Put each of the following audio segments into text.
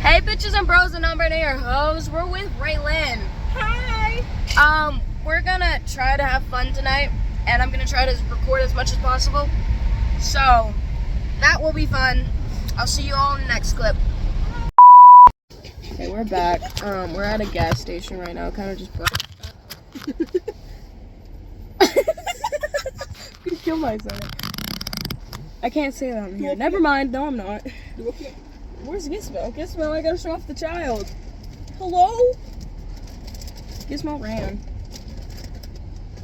Hey bitches and bros and non-binary hoes, we're with Raylan. Hi. We're gonna try to have fun tonight, and I'm gonna try to record as much as possible. So, that will be fun. I'll see you all in the next clip. Okay, we're back. We're at a gas station right now, kind of just I'm gonna kill myself. I can't say that on here. Never mind, no I'm not. Where's Gizmo? Gizmo, I gotta show off the child. Hello? Gizmo ran.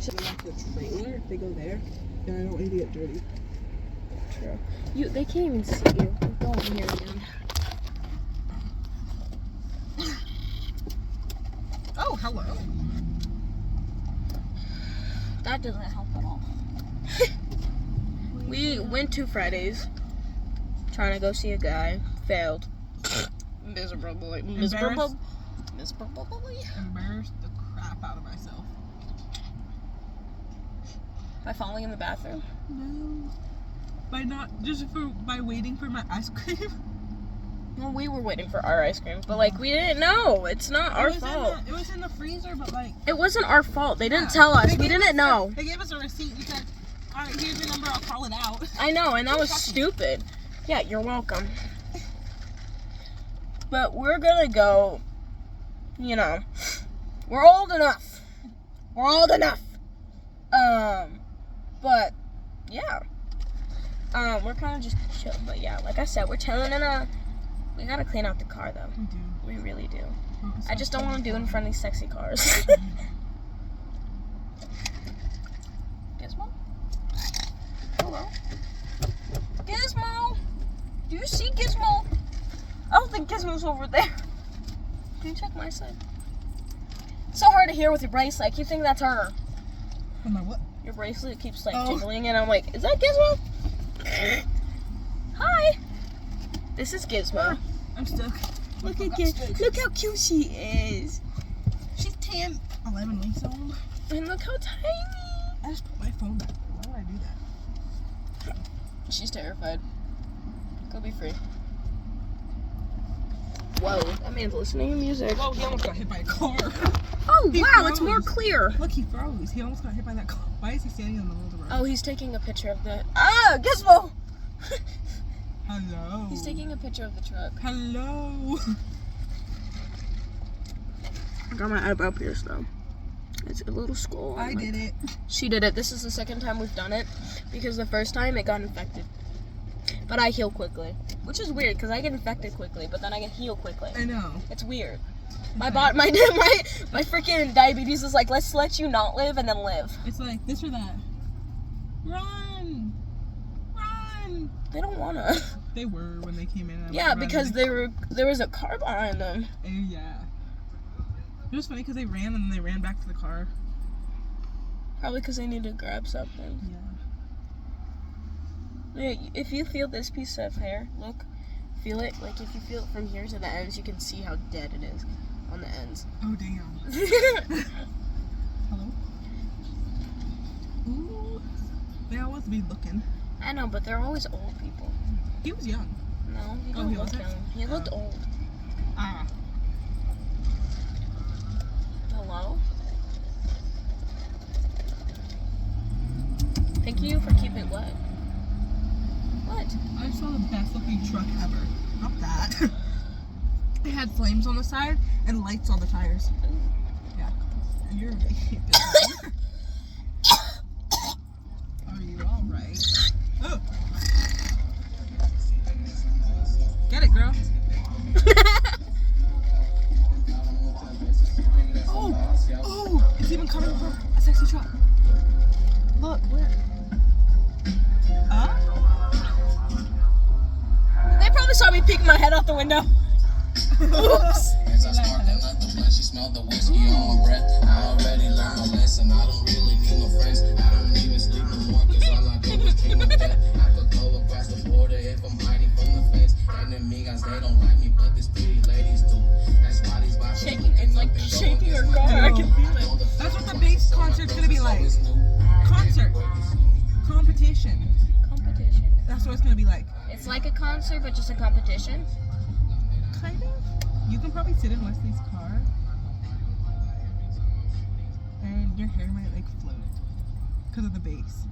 Should I the trailer if they go there? Then I don't need to get dirty. True. They can't even see you. We're going here again. Oh, hello. That doesn't help at all. We went to Fridays trying to go see a guy. Failed. Miserably. Embarrassed the crap out of myself. By falling in the bathroom? No. By waiting for my ice cream. Well, we were waiting for our ice cream, but we didn't know. It's not our fault. It was in the freezer, but it wasn't our fault. They didn't tell us. We didn't know. They gave us a receipt and said, "Alright, here's your number, I'll call it out." I know, and that was stupid. Yeah, you're welcome. But we're gonna go, we're old enough. We're old enough. But, yeah. We're kind of just chill, but yeah, like I said, we're chilling we gotta clean out the car though. We do. We really do. I just don't want to do it in front of these sexy cars. Gizmo? Hello? Gizmo? Do you see Gizmo? I don't think Gizmo's over there. Can you check my side? It's so hard to hear with your bracelet. I keep thinking that's her. Oh my what? Your bracelet keeps jiggling, and I'm like, is that Gizmo? Hi. This is Gizmo. I'm stuck. Look at Gizmo. Look how cute she is. She's 10, 11 weeks old. And look how tiny. I just put my phone back. Why would I do that? She's terrified. Go be free. Whoa, that man's listening to music. Whoa, he almost got hit by a car. Oh, He wow, froze. it's more clear. Look, he froze. He almost got hit by that car. Why is he standing in the middle of the road? Oh, he's taking a picture of the... Ah, Gizmo! Hello. He's taking a picture of the truck. Hello. I got my eyebrow pierced, though. It's a little skull. I did it. She did it. This is the second time we've done it, because the first time it got infected. But I heal quickly, which is weird, because I get infected quickly, but then I get healed quickly. I know. It's weird. My freaking diabetes is like, let's let you not live and then live. It's like this or that. Run! Run! They don't wanna. They were when they came in. Yeah, because there was a car behind them. Oh, yeah. It was funny because they ran and then they ran back to the car. Probably because they needed to grab something. Yeah. Yeah, if you feel this piece of hair, look, feel it. Like if you feel it from here to the ends, you can see how dead it is on the ends. Oh, damn. Hello? Ooh. They always be looking. I know, but they're always old people. He was young. No, he Oh, didn't he look wasn't? young. He looked old. Ah. Hello? Thank you for keeping it wet. What? I saw the best looking truck ever. Not that. It had flames on the side and lights on the tires. Yeah. And you're Are you alright? Oh. Get it, girl. Oh, it's even coming from a sexy truck. Look, where? They probably saw me peek my head out the window. Oops. As I sparked another blunt, she smelled the whiskey on my breath. I already learned my lesson. I don't really need no friends. I don't even sleep no more, cause all I do is dream of death. I could go across the border if I'm hiding from the feds. Enemies, they don't like me, but these pretty ladies do. That's why these boxes Shaking, it's like shaking her car. I can feel it. That's what the bass concert's gonna be like. Concert. Competition. Competition. That's what it's gonna be like. It's like a concert, but just a competition. Kind of. You can probably sit in Wesley's car, and your hair might like float because of the bass.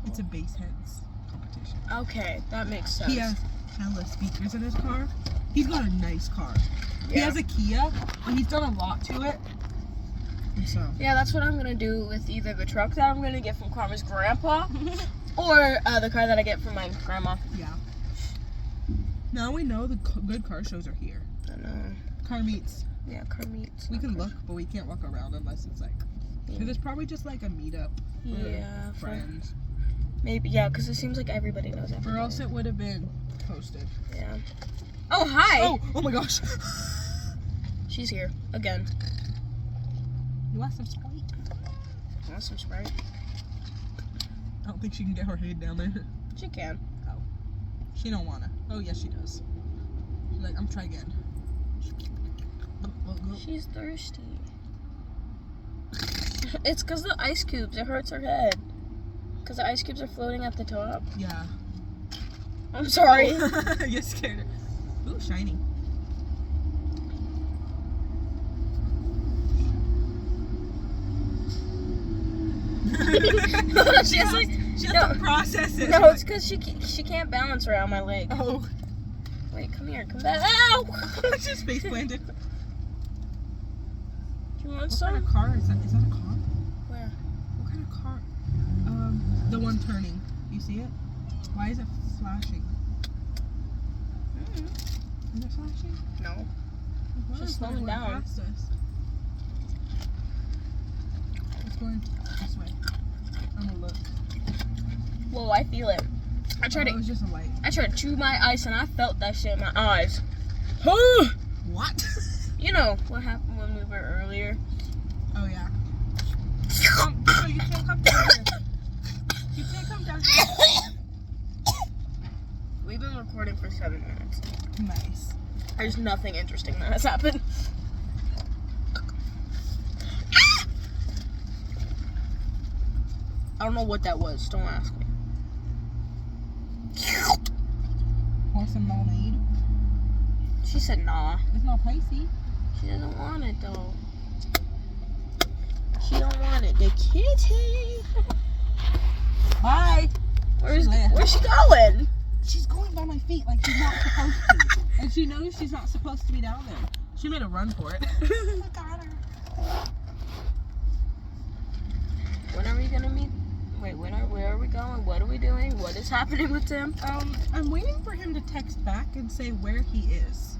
It's a bass heads competition. Okay, that makes sense. He has hella speakers in his car. He's got a nice car. He Yeah. has a Kia, but he's done a lot to it. And so. Yeah, that's what I'm gonna do with either the truck that I'm gonna get from Karma's grandpa, or the car that I get from my grandma. Yeah. Now we know the good car shows are here. I know. Car meets. Yeah, car meets. We can look, but we can't walk around unless it's like. Because it's probably just like a meetup. For Yeah, for- friends. Maybe, yeah, because it seems like everybody knows everybody. Or else it would have been posted. Yeah. Oh, hi! Oh my gosh. She's here, again. You want some Sprite? Want some Sprite? I don't think she can get her head down there. She can. She don't wanna. Oh yes, she does. She's like, I'm trying again. She's thirsty. It's because the ice cubes. It hurts her head. Because the ice cubes are floating at the top. Yeah. I'm sorry. You scared her. Ooh, shiny. She has like She has to process it. no, it's because she can't balance around my leg. Oh. Wait, come here, come back. Ow! She's face planted. Do you want What some? kind of car is that? Is that a car? Where? What kind of car? The one turning. You see it? Why is it flashing? Mm-hmm. Is it flashing? No. Why Just is it slowing going down. past us? It's going this way. I'm gonna look. Whoa, I feel it. I tried It was just a light. to chew my ice and I felt that shit in my eyes. What? You know what happened when we were earlier? Oh yeah. So you can't come down here. You can't come down here. We've been recording for 7 minutes. Nice. There's nothing interesting that has happened. I don't know what that was. Don't ask me. Want some lemonade? She said nah. It's not pricey. She doesn't want it though. She don't want it. The kitty. Bye. Where's Where's she going? She's going by my feet like she's not supposed to. And she knows she's not supposed to be down there. She made a run for it. I got her. When are we gonna meet? Wait, where are we going? What are we doing? What is happening with Tim? I'm waiting for him to text back and say where he is.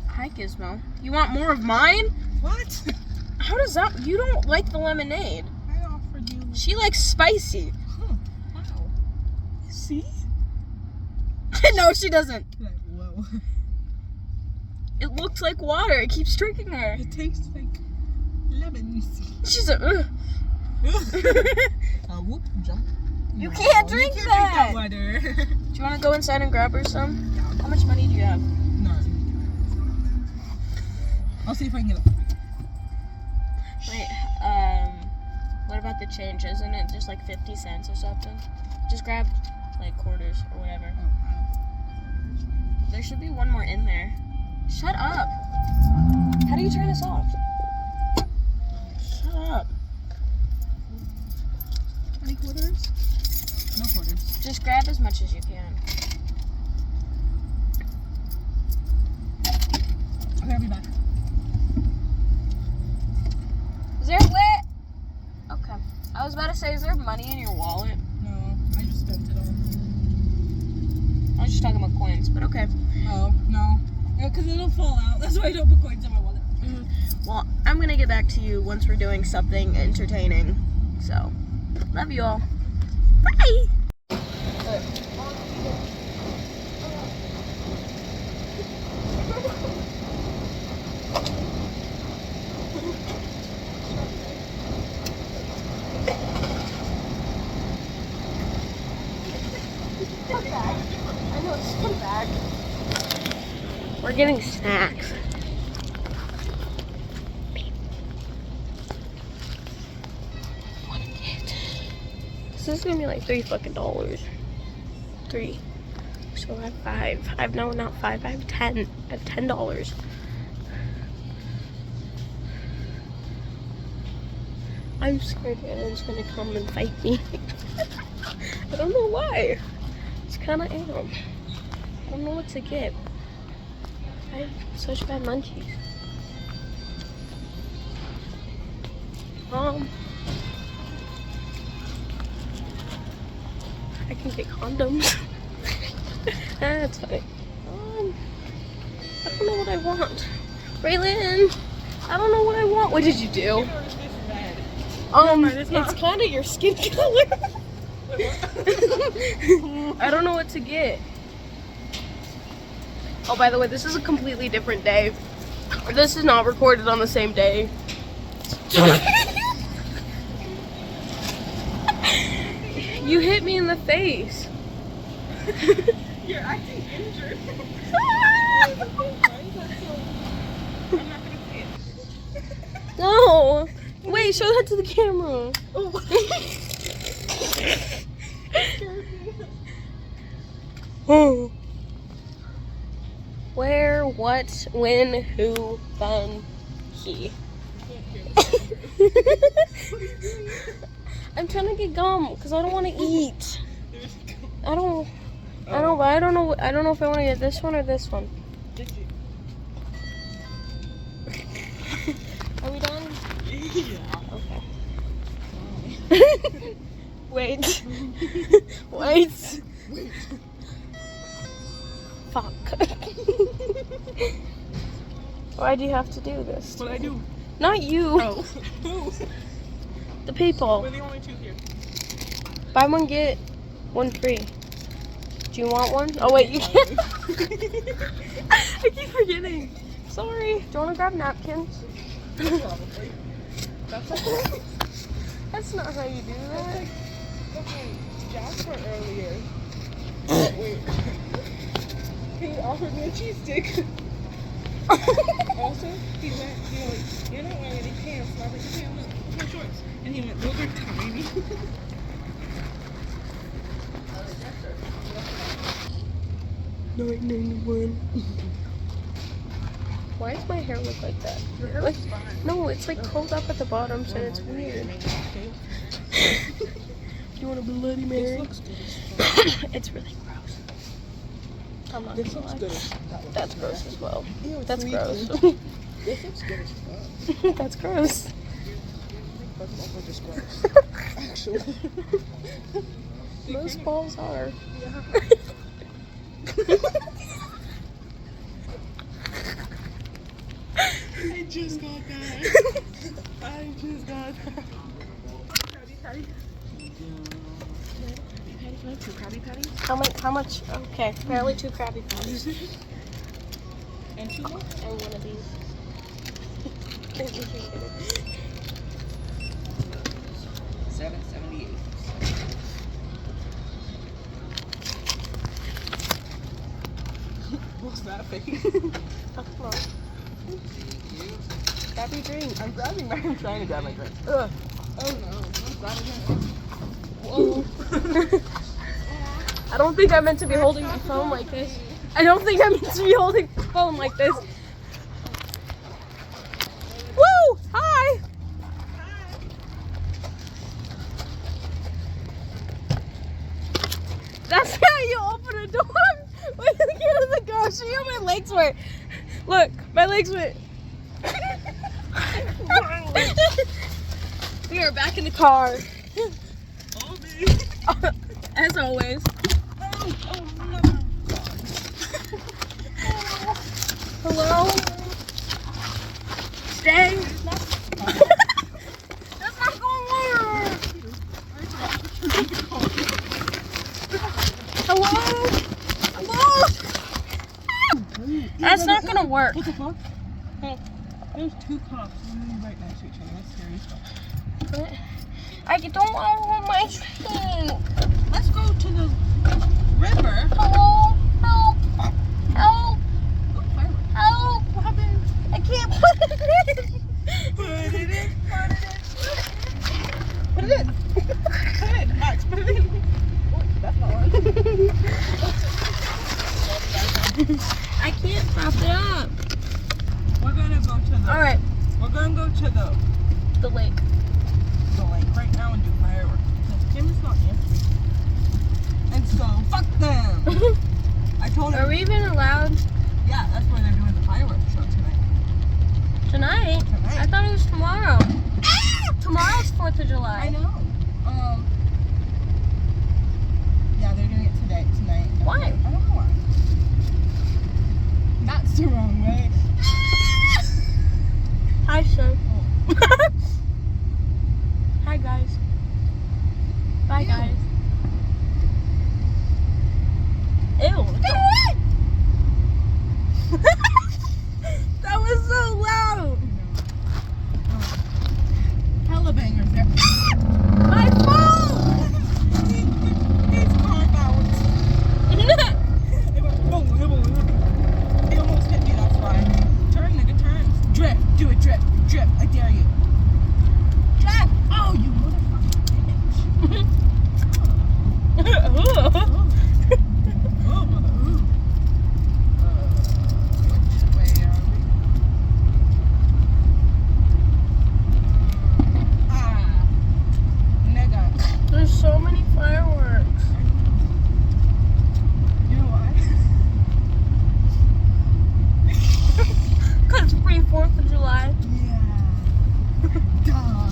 Hi, Gizmo. You want more of mine? What? How does that? You don't like the lemonade. I offered you. She likes spicy. Huh. Wow. See? No, she doesn't. Like, whoa. It looks like water. It keeps drinking her. It tastes like lemons. She's a. Whoop, jump. You No, can't drink you can't that. Drink that water. Do you want to go inside and grab her some? Yeah. How much money do you have? None. I'll see if I can get it. Wait, what about the change? Isn't it just like 50 cents or something? Just grab like quarters or whatever. There should be one more in there. Shut up. How do you turn this off? Shut up. Any quarters? No quarters. Just grab as much as you can. Okay, I'll be back. Is there wait? Okay. I was about to say, is there money in your wallet? No, I just spent it all. I was just talking about coins, but okay. Oh, no. Because it'll fall out. That's why I don't put coins in my wallet. Well, I'm gonna get back to you once we're doing something entertaining. So, love you all. Bye! I know, just come back. We're getting snacks. This is gonna be like $3 fucking. $3. So I have 5. No, not 5. I have 10. I have $10. I'm scared Alan's gonna come and fight me. I don't know why. Just kinda am. I don't know what to get. I have such bad munchies. I can get condoms. That's funny. I don't know what I want. Raylan, I don't know what I want. What did you do? It's kind of your skin color. I don't know what to get. Oh, by the way, this is a completely different day. This is not recorded on the same day. You hit me in the face. You're acting injured. No. Wait, show that to the camera. Oh. Where, what, when, who, then, he. I'm trying to get gum because I don't want to eat. I don't know if I want to get this one or this one. Are we done? Yeah. Okay. Wait. Wait. Fuck. Why do you have to do this? What I do? Not you. Oh. Who? The people. We're the only two here. Buy one, get one free. Do you want one? Oh wait, you can't. I keep forgetting. Sorry. Do you want to grab napkins? Probably. That's not how you do that. Okay, Jasper earlier. Wait. He offered me a cheese stick. Also, he went, you're not wearing any pants. And I was like, okay, I'm not my shorts. And he went, those are tiny. Why does my hair look like that? Your hair Like, is fine. no, it's like curled up at the bottom, so it's weird. Do you want a Bloody Mary? This looks good as fuck. It's really gross. I'm not This gonna looks lie. good as fuck. That's gross as well. Ew, it's That's leaking. gross. This looks good as fuck. That's gross. That's also just gross. Actually. Most balls are. Yeah. I just got that. I just got that. Patty. Can I have 2 Krabby Patties? How much? Okay, apparently 2 Krabby Patties. And 2 more? And one of these. $7.78. What's that face? Oh, come on. Grab your drink. I'm grabbing my. I'm trying to grab my drink. Ugh. Oh no! I'm grabbing it. Whoa. I don't think I'm meant to be holding my phone like this. I don't think I'm meant to be holding my phone like this. Woo! Hi! That's how you open a door. Wait, look at the girl. Show you how my legs went. Look, my legs went. We are back in the car. Oh, baby. As always. Hello? Stay. That's not going to work. Hello? Hello? That's not going to work. What the fuck? Oh, there's 2 cops right next to each other. That's scary stuff. I don't want to hold my train. Let's go to the river. Hello? Help. Help. Oh, fireworks. Help. What happened? I can't put it in. Put it in. Put it in. Put it in. Max, put it in. Oh, that's not one. I can't prop it up. We're gonna go to the. All right, We're gonna go to the lake. the lake right now and do fireworks because Kim is not answering. And so fuck them. I told Are her. we even allowed Yeah, that's where they're doing the fireworks show tonight. tonight? Tonight. I thought it was tomorrow. Tomorrow's 4th of July. I know. Yeah, they're doing it tonight. Why? I don't know why. That's the wrong way. Hi, son. Hi, guys. Bye, Ew. guys. Ew. That was so loud. Hella bangers there. My phone. His car bounced. It went boom, boom, boom. He almost hit me, that's why. Turn, nigga, turn. Drip. Do it, drip. Drip. I dare you. Drip. Oh, you motherfucking bitch. Oh, brother. Ooh. Which way are we? Ah. Nigga. There's so many fireworks. You know why? Cause it's free 4th of July. Yeah. Duh.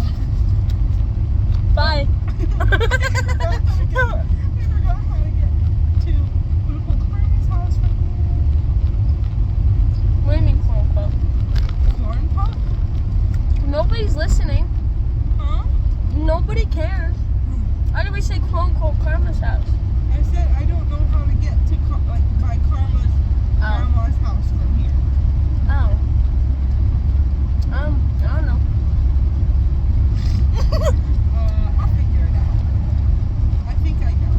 Bye. We forgot how to get to Uncle Carmen's house from What do you mean, quote unquote? Corn Pop? Nobody's listening. Huh? Nobody cares. Why did we say quote unquote Karma's house? I said I don't know how to get to by Karma's grandma's house from here. Oh. I don't know. I'll figure it out. I think I know.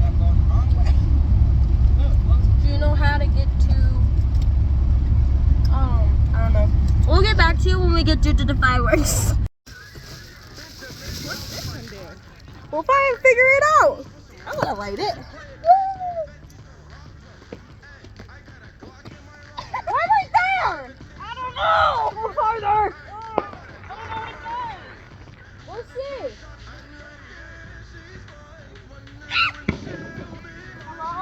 I'm going the wrong way. Look. Do you know how to get to, I don't know. We'll get back to you when we get to the fireworks. What's this one there? We'll try and figure it out. I'm gonna light it. Why right there? I don't know. We're farther. I don't know what it does. We'll see. Hello?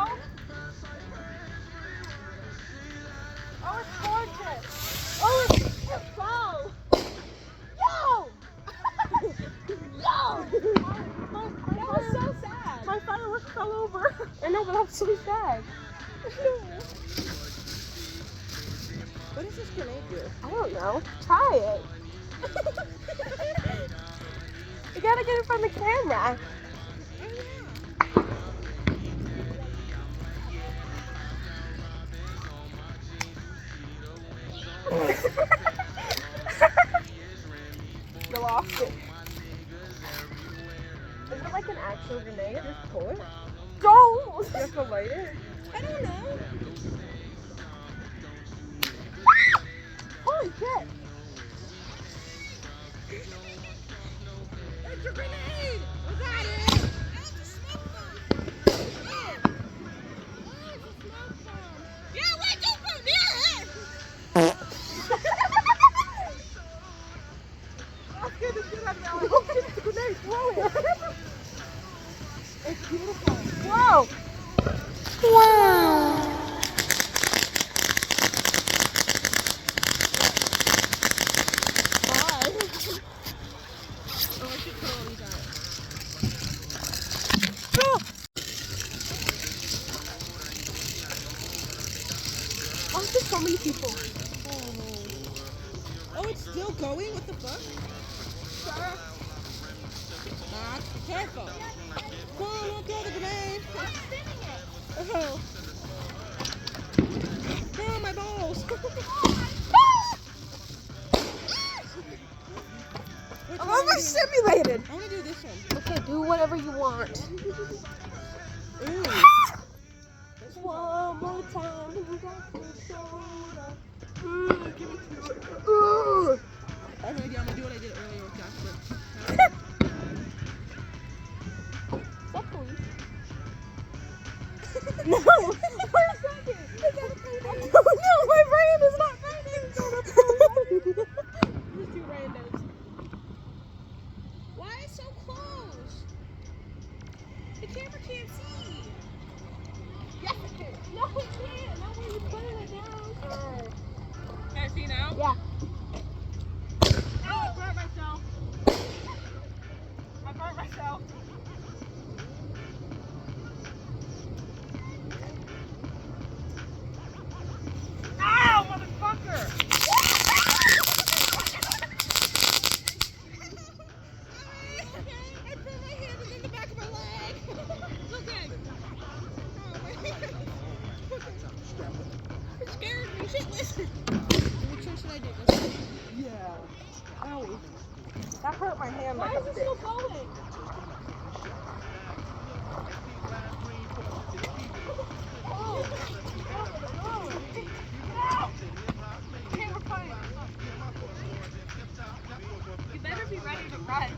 Oh, it's gorgeous. Oh, it's beautiful. Yo! Yo! That was so sad. My fireworks fell over. I know, but I'm so sad. What does this grenade do? I don't know. Try it. You gotta get it from the camera. You lost it. Is it like an actual grenade? Just pull it. Don't! You have to light it. I don't know. Holy shit! It's a grenade! Was that it? That's a smoke bomb. Oh, it's a smoke bomb. Yeah, wait, don't go near it! I'll get the shit out of that one. Don't get the grenade, throw it! It's beautiful. Whoa! Wow! Oh, I should totally die. Oh, there's so many people. Oh, it's still going? What the fuck? Sarah? Careful. Come on, don't throw the grenade. I'm spinning it. Oh. Oh, my balls. I'm overstimulated. I want to do this one. Okay, do whatever you want. Ooh. One more time. You got the shoulder. I have no idea. I'm going to do what I did earlier with Jasper. Stop, please. No. see now? Yeah. Oh, I burnt myself. I burnt myself. Ow, motherfucker! I burned my hand and then the back of my leg. Okay. Oh, my hand. It scared me shitless. Which one should I do? This one? Yeah. Owie. That hurt my hand Why like is a it bitch. still going? You better be ready to run.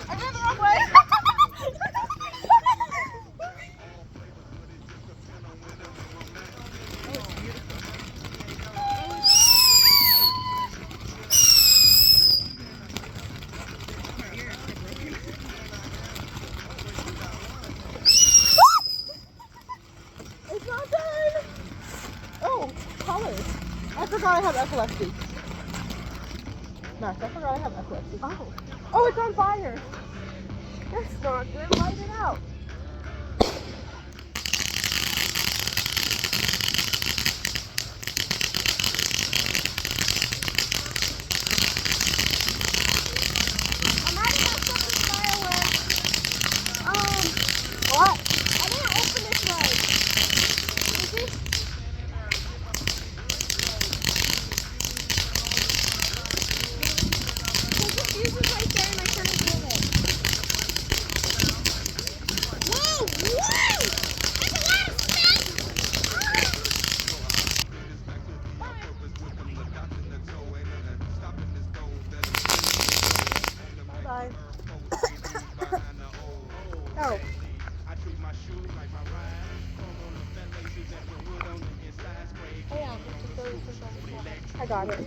I ran the wrong way. It's not done. Oh, colors. I forgot I have epilepsy. Max, I forgot I have epilepsy. Oh. Oh, it's on fire. That's not good. Light it out. I'm writing out something fireworks. What? I didn't open this right. Is it? There's a fuse right there and I couldn't get it. Whoa! Whoa! That's a lot of space! Bye. Oh. Oh yeah, I got it.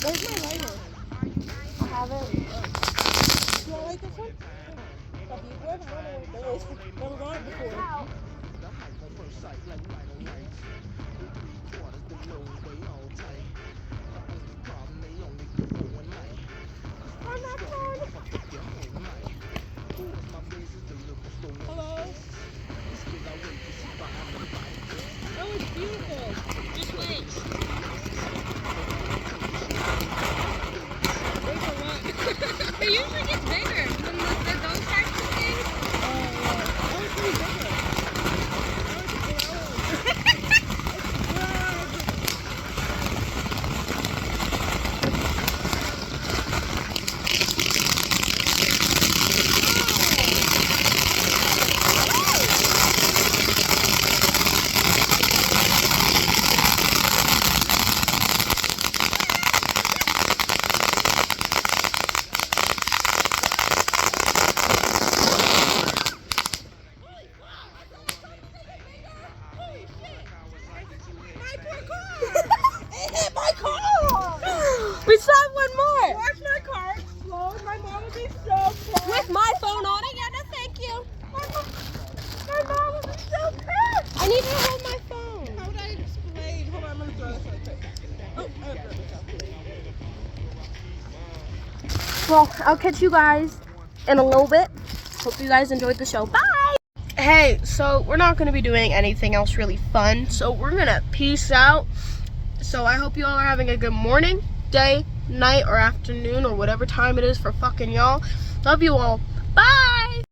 Where's my lighter? I have it. Do I like this one? Have you ever run away with this? Never gone it before. Ow. I'm not fun. Hello? Oh, it's beautiful. Just wait. Wait for what? It usually gets bigger when the dome starts to sing. Oh, it's pretty big. We still have one more. Watch my car explode. My mom would be so proud. With my phone on it, yeah, no thank you. My mom would be so proud. I need to hold my phone. How would I explain? Hold on, I'm gonna throw this on quick. Oh, I threw this out. Well, I'll catch you guys in a little bit. Hope you guys enjoyed the show. Bye. Hey, so we're not going to be doing anything else really fun. So we're going to peace out. So I hope you all are having a good morning, day, night, or afternoon, or whatever time it is for fucking y'all. Love you all. Bye.